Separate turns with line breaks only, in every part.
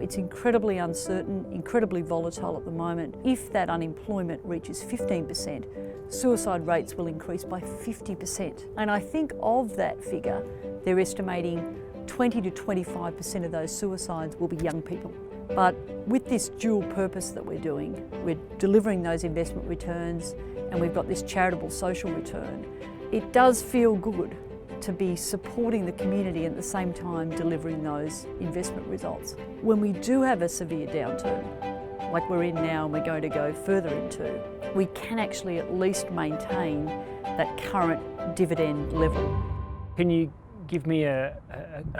It's incredibly uncertain, incredibly volatile at the moment. If that unemployment reaches 15%, suicide rates will increase by 50%. And I think of that figure, they're estimating 20 to 25% of those suicides will be young people. But with this dual purpose that we're doing, we're delivering those investment returns and we've got this charitable social return, it does feel good to be supporting the community and at the same time delivering those investment results. When we do have a severe downturn, like we're in now and we're going to go further into, we can actually at least maintain that current dividend level.
Can you give me a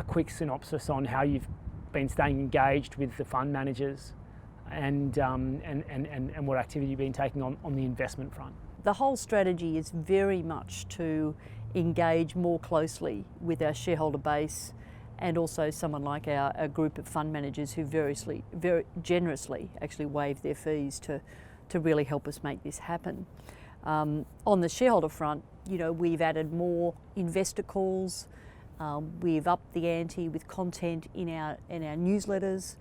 quick synopsis on how you've been staying engaged with the fund managers and what activity you've been taking on the investment front?
The whole strategy is very much to engage more closely with our shareholder base and also someone like our group of fund managers who very generously actually waive their fees to really help us make this happen. On the shareholder front, we've added more investor calls, we've upped the ante with content in our newsletters.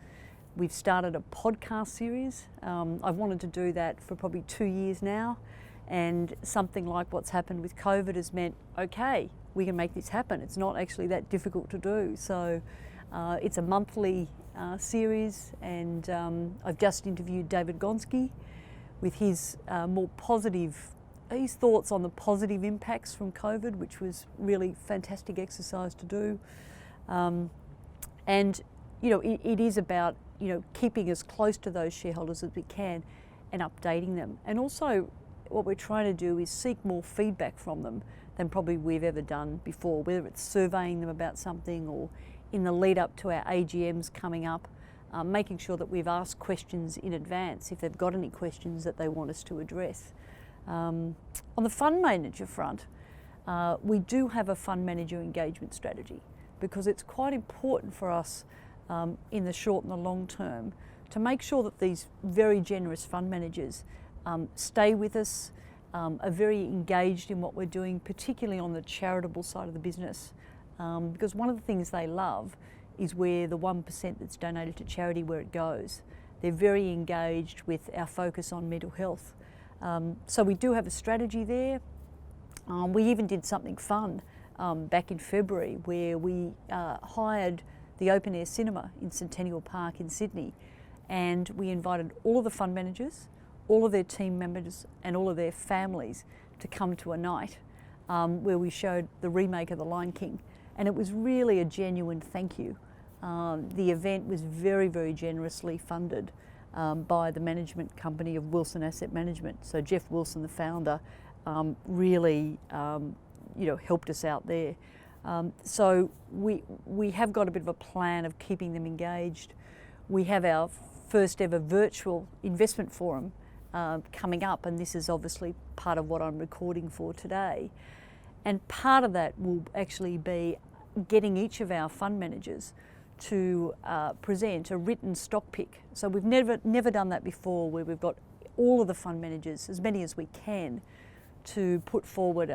We've started a podcast series. I've wanted to do that for probably 2 years now. And something like what's happened with COVID has meant, okay, we can make this happen. It's not actually that difficult to do. So it's a monthly series, and I've just interviewed David Gonski with his his thoughts on the positive impacts from COVID, which was really fantastic exercise to do. And it is about keeping as close to those shareholders as we can and updating them. And also, what we're trying to do is seek more feedback from them than probably we've ever done before, whether it's surveying them about something or in the lead up to our AGMs coming up, making sure that we've asked questions in advance if they've got any questions that they want us to address. On the fund manager front, we do have a fund manager engagement strategy because it's quite important for us in the short and the long term to make sure that these very generous fund managers stay with us, are very engaged in what we're doing, particularly on the charitable side of the business. Because one of the things they love is where the 1% that's donated to charity, where it goes. They're very engaged with our focus on mental health. So we do have a strategy there. We even did something fun back in February where we hired the open air cinema in Centennial Park in Sydney, and we invited all of the fund managers, all of their team members and all of their families to come to a night where we showed the remake of The Lion King, and it was really a genuine thank you. The event was very, very generously funded by the management company of Wilson Asset Management. So Jeff Wilson, the founder, really helped us out there. So we have got a bit of a plan of keeping them engaged. We have our first ever virtual investment forum coming up, and this is obviously part of what I'm recording for today. And part of that will actually be getting each of our fund managers to present a written stock pick. So we've never done that before, where we've got all of the fund managers, as many as we can, to put forward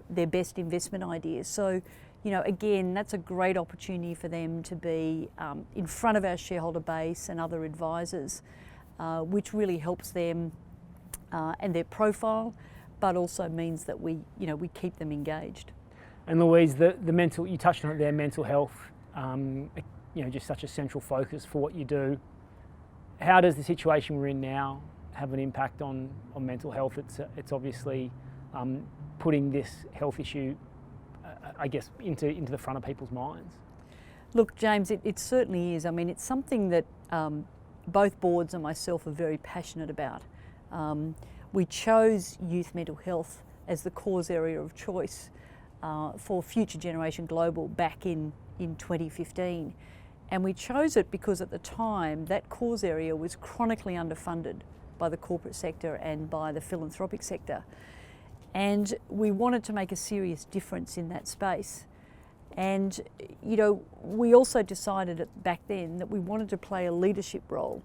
their best investment ideas. So, again, that's a great opportunity for them to be in front of our shareholder base and other advisors, which really helps them and their profile, but also means that we keep them engaged.
And Louise, you touched on it there, mental health, just such a central focus for what you do. How does the situation we're in now have an impact on mental health? It's obviously putting this health issue, into the front of people's minds.
Look, James, it certainly is. I mean, it's something that both boards and myself are very passionate about. We chose youth mental health as the cause area of choice for Future Generation Global back in 2015. And we chose it because at the time that cause area was chronically underfunded by the corporate sector and by the philanthropic sector. And we wanted to make a serious difference in that space. And, we also decided back then that we wanted to play a leadership role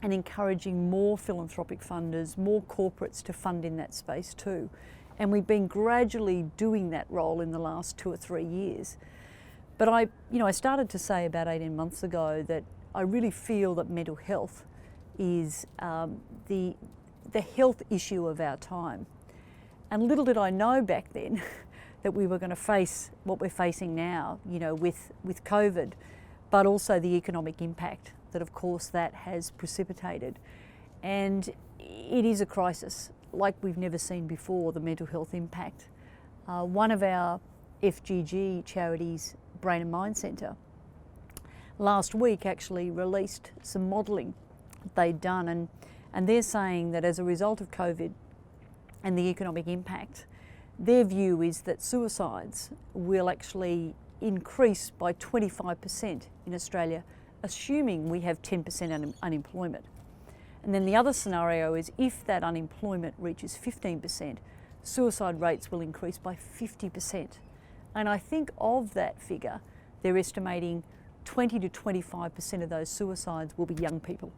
and encouraging more philanthropic funders, more corporates to fund in that space too. And we've been gradually doing that role in the last 2 or 3 years. But I started to say about 18 months ago that I really feel that mental health is the health issue of our time. And little did I know back then that we were going to face what we're facing now, you know, with COVID, but also the economic impact that, of course, that has precipitated. And it is a crisis like we've never seen before, the mental health impact. One of our FGG charities, Brain and Mind Centre, last week actually released some modelling they'd done, and they're saying that as a result of COVID and the economic impact, their view is that suicides will actually increase by 25% in Australia, assuming we have 10% unemployment. And then the other scenario is if that unemployment reaches 15%, suicide rates will increase by 50%. And I think of that figure, they're estimating 20 to 25% of those suicides will be young people.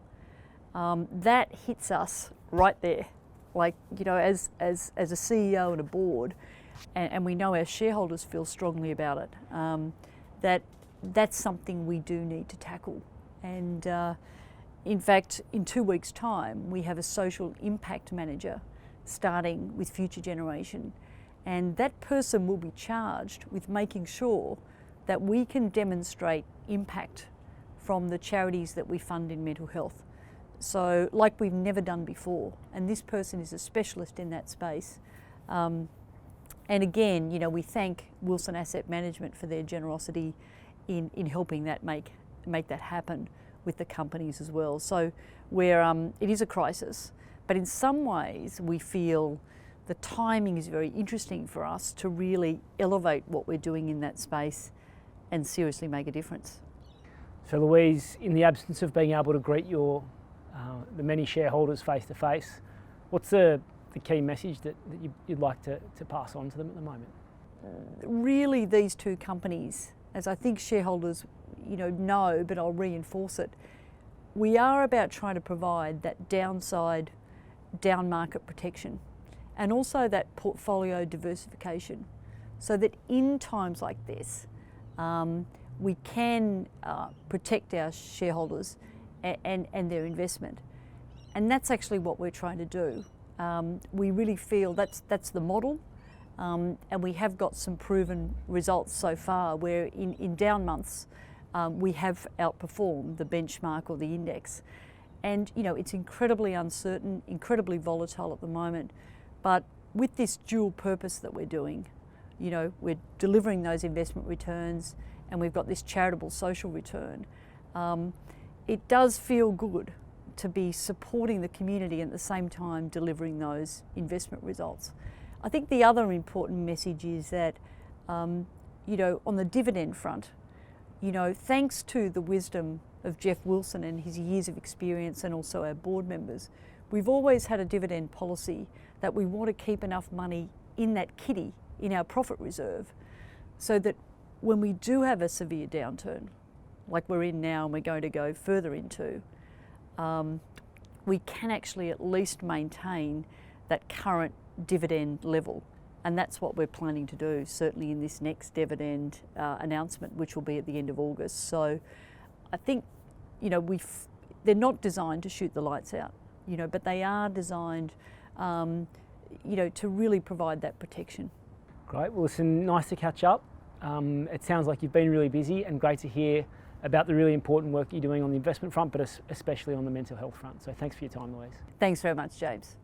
That hits us right there. Like, you know, as a CEO and a board, and we know our shareholders feel strongly about it, that's something we do need to tackle. And in fact, in 2 weeks' time, we have a social impact manager starting with Future Generation, and that person will be charged with making sure that we can demonstrate impact from the charities that we fund in mental health. So, like we've never done before, and this person is a specialist in that space. And again, you know, we thank Wilson Asset Management for their generosity in helping that make that happen with the companies as well. So, it is a crisis, but in some ways we feel the timing is very interesting for us to really elevate what we're doing in that space and seriously make a difference.
So Louise, in the absence of being able to greet the many shareholders face to face, what's the key message that you'd like to pass on to them at the moment?
Really, these two companies, as I think shareholders know, but I'll reinforce it, we are about trying to provide that downside, down market protection, and also that portfolio diversification, so that in times like this, we can protect our shareholders and their investment. And that's actually what we're trying to do. We really feel that's the model, and we have got some proven results so far where in down months we have outperformed the benchmark or the index. And you know, it's incredibly uncertain, incredibly volatile at the moment, but with this dual purpose that we're doing, you know, we're delivering those investment returns and we've got this charitable social return. It does feel good to be supporting the community and at the same time delivering those investment results. I think the other important message is that, you know, on the dividend front, you know, thanks to the wisdom of Jeff Wilson and his years of experience and also our board members, we've always had a dividend policy that we want to keep enough money in that kitty, in our profit reserve, so that when we do have a severe downturn, like we're in now and we're going to go further into, we can actually at least maintain that current dividend level. And that's what we're planning to do, certainly in this next dividend announcement, which will be at the end of August. So I think, you know, they're not designed to shoot the lights out, you know, but they are designed, you know, to really provide that protection.
Great. Well, listen, nice to catch up. It sounds like you've been really busy, and great to hear about the really important work you're doing on the investment front, but especially on the mental health front. So thanks for your time, Louise.
Thanks very much, James.